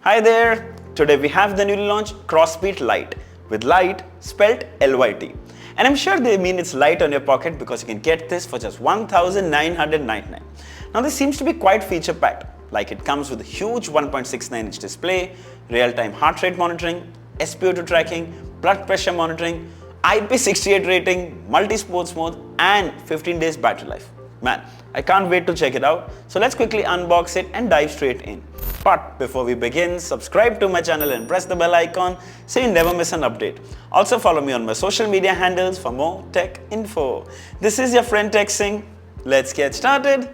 Hi there! Today we have the newly launched Crossbeats LYT with light spelled LYT. And I'm sure they mean it's light on your pocket because you can get this for just 1999. Now this seems to be quite feature packed, like it comes with a huge 1.69-inch display, real-time heart rate monitoring, Sp02 tracking, blood pressure monitoring, IP68 rating, multi-sports mode and 15 days battery life. Man, I can't wait to check it out. So let's quickly unbox it and dive straight in. But before we begin, subscribe to my channel and press the bell icon so you never miss an update. Also follow me on my social media handles for more tech info. This is your friend Tech Singh. Let's get started.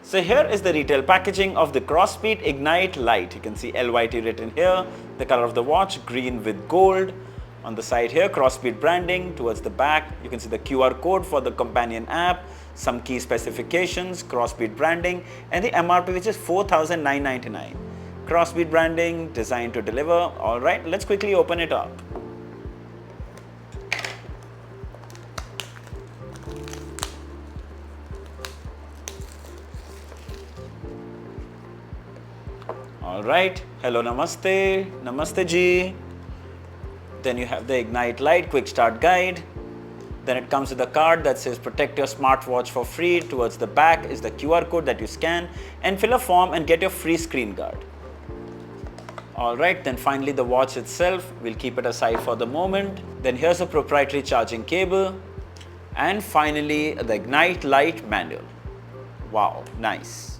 So here is the retail packaging of the Crossbeats Ignite LYT. You can see LYT written here, the color of the watch green with gold. On the side here, Crossbeats branding. Towards the back, you can see the QR code for the companion app, some key specifications, Crossbeats branding, and the MRP, which is 4,999. Crossbeats branding, designed to deliver. All right, let's quickly open it up. Alright, hello, namaste, namaste ji. Then you have the Ignite LYT quick start guide. Then it comes with a card that says protect your smartwatch for free. Towards the back is the QR code that you scan and fill a form and get your free screen guard. Alright, then finally the watch itself. We'll keep it aside for the moment. Then here's a proprietary charging cable. And finally the Ignite LYT manual. Wow, nice.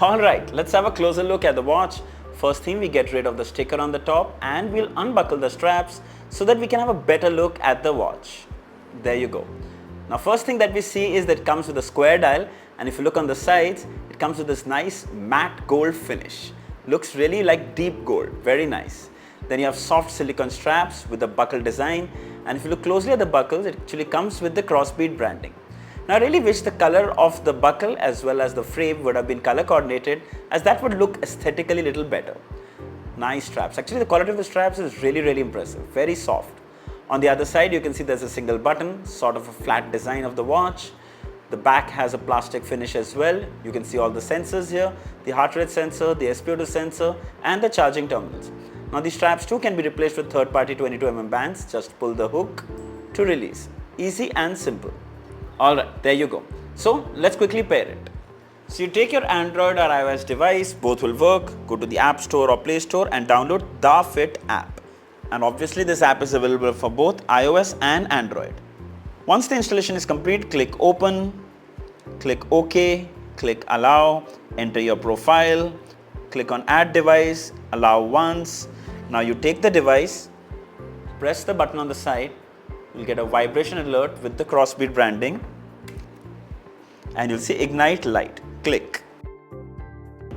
Alright, let's have a closer look at the watch. First thing, we get rid of the sticker on the top and we'll unbuckle the straps so that we can have a better look at the watch. There you go. Now first thing that we see is that it comes with a square dial, and if you look on the sides, it comes with this nice matte gold finish. Looks really like deep gold, very nice. Then you have soft silicone straps with the buckle design, and if you look closely at the buckles, it actually comes with the Crossbeats branding. Now I really wish the color of the buckle as well as the frame would have been color coordinated, as that would look aesthetically a little better. Nice straps. Actually the quality of the straps is really impressive, very soft. On the other side you can see there's a single button, sort of a flat design of the watch. The back has a plastic finish as well. You can see all the sensors here, the heart rate sensor, the Sp02 sensor and the charging terminals. Now these straps too can be replaced with third-party 22mm bands. Just pull the hook to release. Easy and simple. Alright, there you go. So let's quickly pair it. So you take your Android or iOS device, both will work. Go to the App Store or Play Store and download the Fit app. And obviously this app is available for both iOS and Android. Once the installation is complete, click Open, click OK, click Allow, enter your profile, click on Add Device, allow once. Now you take the device, press the button on the side, you'll get a vibration alert with the Crossbeats branding and you'll see Ignite LYT. Click.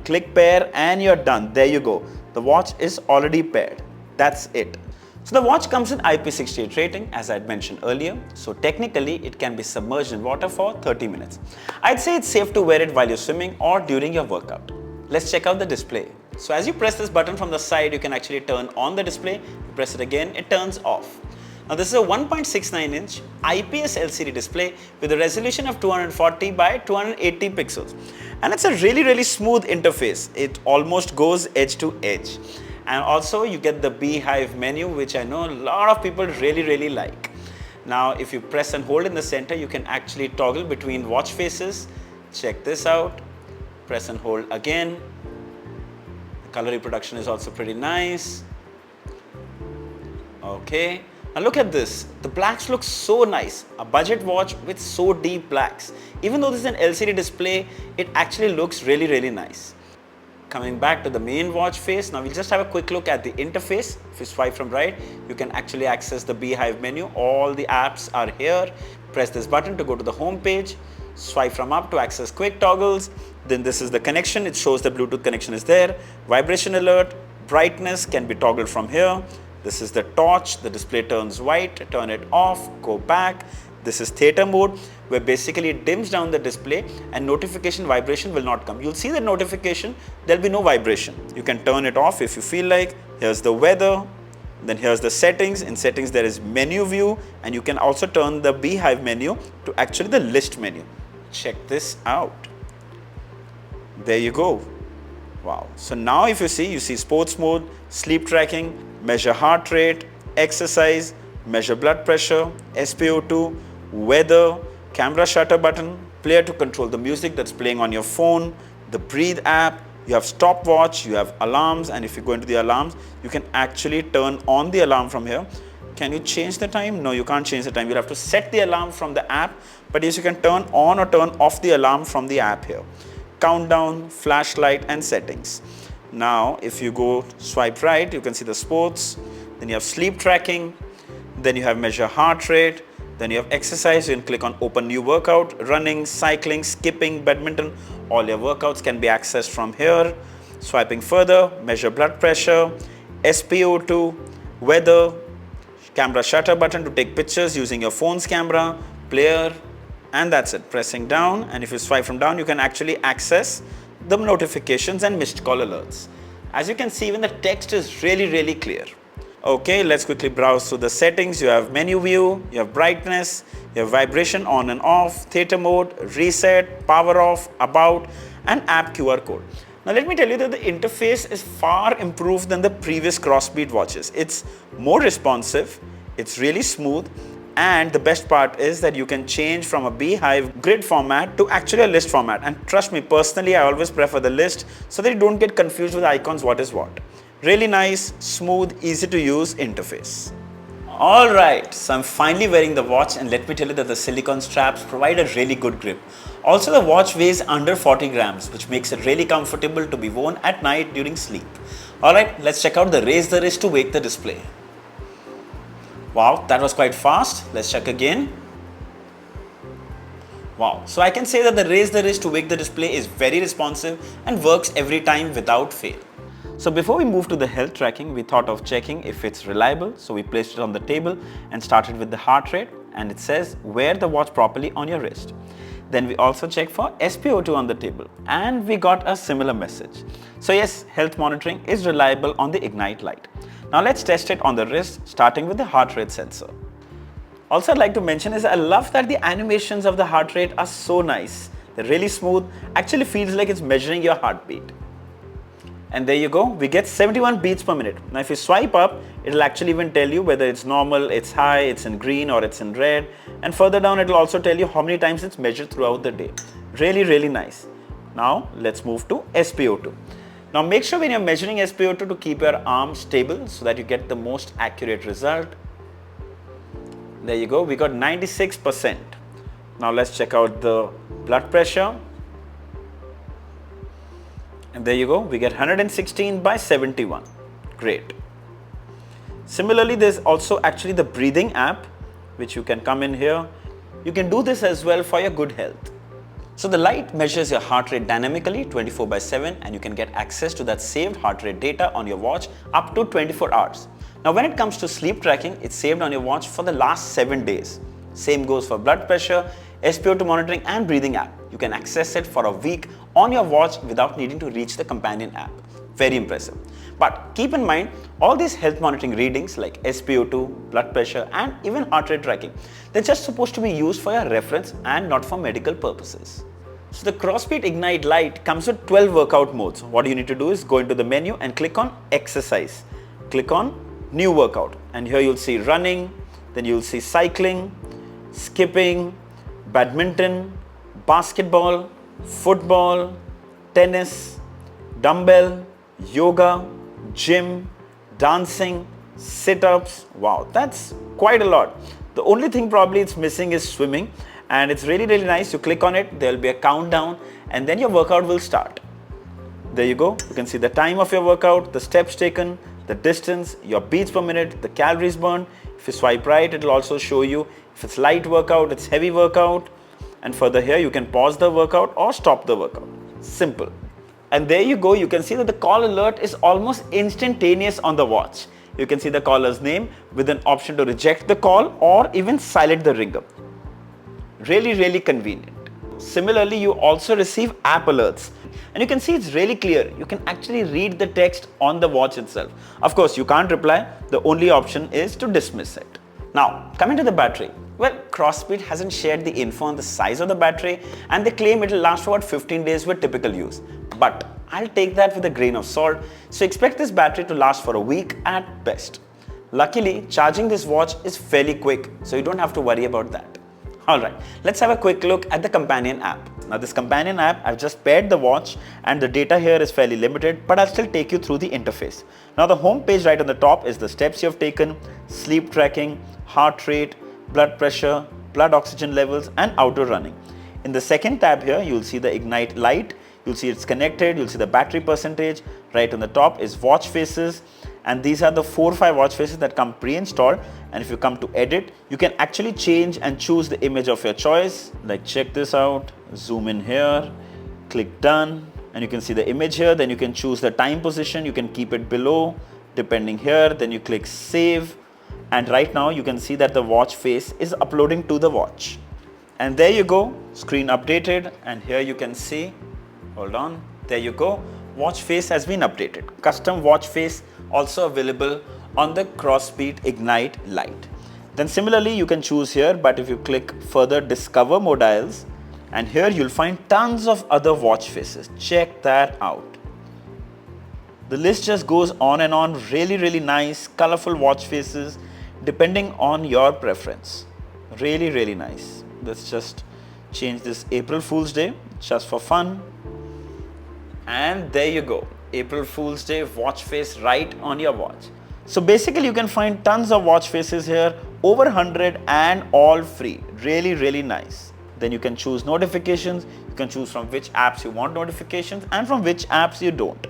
Click pair and you're done. There you go. The watch is already paired. That's it. So the watch comes with IP68 rating, as I had mentioned earlier. So technically it can be submerged in water for 30 minutes. I'd say it's safe to wear it while you're swimming or during your workout. Let's check out the display. So as you press this button from the side, you can actually turn on the display. You press it again, it turns off. Now this is a 1.69-inch IPS LCD display with a resolution of 240 by 280 pixels. And it's a really smooth interface. It almost goes edge to edge. And also you get the beehive menu, which I know a lot of people really like. Now if you press and hold in the center, you can actually toggle between watch faces. Check this out. Press and hold again. The color reproduction is also pretty nice. Okay. Now look at this, the blacks look so nice, a budget watch with so deep blacks. Even though this is an LCD display, it actually looks really nice. Coming back to the main watch face, now we'll just have a quick look at the interface. If you swipe from right, you can actually access the beehive menu. All the apps are here. Press this button to go to the home page. Swipe from up to access quick toggles. Then this is the connection, it shows the Bluetooth connection is there. Vibration alert, brightness can be toggled from here. This is the torch, the display turns white, turn it off, go back. This is theater mode, where basically it dims down the display and notification vibration will not come. You'll see the notification, there'll be no vibration. You can turn it off if you feel like. Here's the weather, Then here's the settings. In settings there is menu view, and you can also turn the beehive menu to actually the list menu. Check this out. There you go. Wow. So now if you see sports mode, sleep tracking, measure heart rate, exercise, measure blood pressure, Sp02, weather, camera shutter button, player to control the music that's playing on your phone, the breathe app, you have stopwatch, you have alarms, and if you go into the alarms, you can actually turn on the alarm from here. Can you change the time? No, you can't change the time. You'll have to set the alarm from the app, but yes, you can turn on or turn off the alarm from the app here. Countdown, flashlight, and settings. Now, if you go swipe right, you can see the sports, then you have sleep tracking, then you have measure heart rate, then you have exercise. You can click on open new workout, running, cycling, skipping, badminton. All your workouts can be accessed from here. Swiping further, measure blood pressure, Sp02, weather, camera shutter button to take pictures using your phone's camera, player, and that's it. Pressing down, and if you swipe from down, you can actually access the notifications and missed call alerts. As you can see, even the text is really clear. Okay, let's quickly browse through the settings. You have menu view, you have brightness, you have vibration on and off, theater mode, reset, power off, about, and app QR code. Now let me tell you that the interface is far improved than the previous Crossbeat watches. It's more responsive, it's really smooth, and the best part is that you can change from a beehive grid format to actually a list format. And trust me, personally, I always prefer the list so that you don't get confused with icons what is what. Really nice, smooth, easy to use interface. Alright, so I'm finally wearing the watch, and let me tell you that the silicone straps provide a really good grip. Also, the watch weighs under 40 grams, which makes it really comfortable to be worn at night during sleep. Alright, let's check out the raise the wrist to wake the display. Wow, that was quite fast. Let's check again. Wow, so I can say that the raise the wrist to wake the display is very responsive and works every time without fail. So before we move to the health tracking, we thought of checking if it's reliable. So we placed it on the table and started with the heart rate, and it says wear the watch properly on your wrist. Then we also checked for Sp02 on the table, and we got a similar message. So yes, health monitoring is reliable on the Ignite LYT. Now let's test it on the wrist, starting with the heart rate sensor. Also, I'd like to mention is I love that the animations of the heart rate are so nice. They're really smooth, actually feels like it's measuring your heartbeat. And there you go, we get 71 beats per minute. Now if you swipe up, it'll actually even tell you whether it's normal, it's high, it's in green, or it's in red. And further down, it'll also tell you how many times it's measured throughout the day. Really nice. Now let's move to Sp02. Now make sure when you're measuring Sp02 to keep your arm stable so that you get the most accurate result. There you go, we got 96%. Now let's check out the blood pressure. And there you go, we get 116/71. Great. Similarly, there's also actually the breathing app, which you can come in here. You can do this as well for your good health. So the light measures your heart rate dynamically 24/7, and you can get access to that saved heart rate data on your watch up to 24 hours. Now when it comes to sleep tracking, it's saved on your watch for the last 7 days. Same goes for blood pressure, Sp02 monitoring, and breathing app. You can access it for a week on your watch without needing to reach the companion app. Very impressive. But keep in mind, all these health monitoring readings like Sp02, blood pressure, and even heart rate tracking, they're just supposed to be used for your reference and not for medical purposes. So the Crossbeat Ignite LYT comes with 12 workout modes. What you need to do is go into the menu and click on exercise. Click on new workout, and here you'll see running, then you'll see cycling, skipping, badminton, basketball, football, tennis, dumbbell, yoga, gym, dancing, sit-ups. Wow, that's quite a lot. The only thing probably it's missing is swimming, and it's really nice. You click on it, there'll be a countdown, and then your workout will start. There you go. You can see the time of your workout, the steps taken, the distance, your beats per minute, the calories burned. If you swipe right, it'll also show you if it's light workout, it's heavy workout, and further here you can pause the workout or stop the workout. Simple. And there you go, you can see that the call alert is almost instantaneous on the watch. You can see the caller's name with an option to reject the call or even silent the ringer. Really convenient. Similarly, you also receive app alerts. And you can see it's really clear. You can actually read the text on the watch itself. Of course, you can't reply. The only option is to dismiss it. Now, coming to the battery. Well, Crossbeat hasn't shared the info on the size of the battery, and they claim it will last for about 15 days with typical use. But I'll take that with a grain of salt, so expect this battery to last for a week at best. Luckily, charging this watch is fairly quick, so you don't have to worry about that. Alright, let's have a quick look at the companion app. Now this companion app, I've just paired the watch and the data here is fairly limited, but I'll still take you through the interface. Now the home page right on the top is the steps you've taken, sleep tracking, heart rate, blood pressure, blood oxygen levels and outdoor running. In the second tab here, you'll see the Ignite LYT, you'll see it's connected, you'll see the battery percentage. Right on the top is watch faces, and these are the 4 or 5 watch faces that come pre-installed. And if you come to edit, you can actually change and choose the image of your choice. Like check this out, zoom in here, click done, and you can see the image here. Then you can choose the time position, you can keep it below depending here, then you click save, and right now you can see that the watch face is uploading to the watch. And there you go, screen updated, and here you can see, hold on, there you go, watch face has been updated. Custom watch face also available on the Crossbeat Ignite LYT. Then similarly you can choose here, but if you click further, discover more dials, and here you'll find tons of other watch faces. Check that out. The list just goes on and on. Really nice, colorful watch faces depending on your preference. Really nice. Let's just change this April Fool's Day just for fun. And there you go, April Fool's Day watch face right on your watch. So basically you can find tons of watch faces here, over 100 and all free. Really nice. Then you can choose notifications, you can choose from which apps you want notifications and from which apps you don't.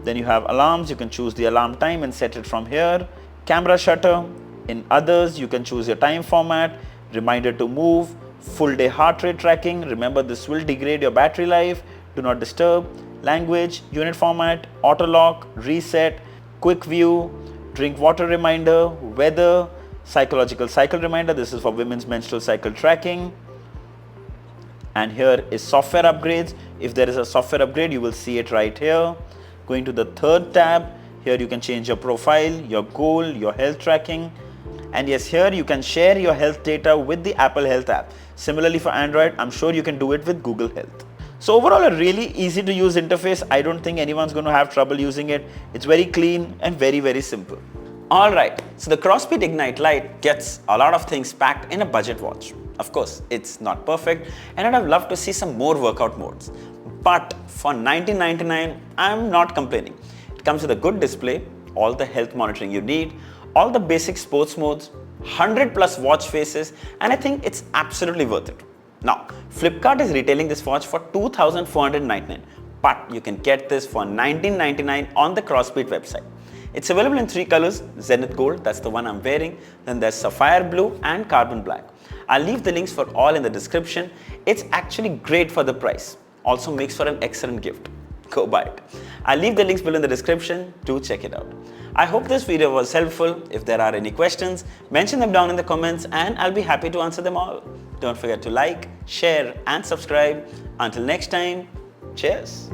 Then you have alarms, you can choose the alarm time and set it from here. Camera shutter, in others you can choose your time format, reminder to move, full day heart rate tracking, remember this will degrade your battery life, do not disturb, language, unit format, auto lock, reset, quick view, drink water reminder, weather, psychological cycle reminder, this is for women's menstrual cycle tracking. And here is software upgrades. If there is a software upgrade, you will see it right here. Going to the third tab, here you can change your profile, your goal, your health tracking. And yes, here you can share your health data with the Apple Health app. Similarly for Android, I'm sure you can do it with Google Health. So overall, a really easy to use interface. I don't think anyone's going to have trouble using it. It's very clean and very simple. Alright, so the Crossbeat Ignite LYT gets a lot of things packed in a budget watch. Of course, it's not perfect and I'd have loved to see some more workout modes. But for $19.99, I'm not complaining. It comes with a good display, all the health monitoring you need, all the basic sports modes, 100+ watch faces, and I think it's absolutely worth it. Now, Flipkart is retailing this watch for $2,499, but you can get this for $19.99 on the Crossbeat website. It's available in 3 colors, Zenith Gold, that's the one I'm wearing, then there's Sapphire Blue and Carbon Black. I'll leave the links for all in the description. It's actually great for the price. Also makes for an excellent gift. Go buy it. I'll leave the links below in the description. Do check it out. I hope this video was helpful. If there are any questions, mention them down in the comments and I'll be happy to answer them all. Don't forget to like, share and subscribe. Until next time, cheers.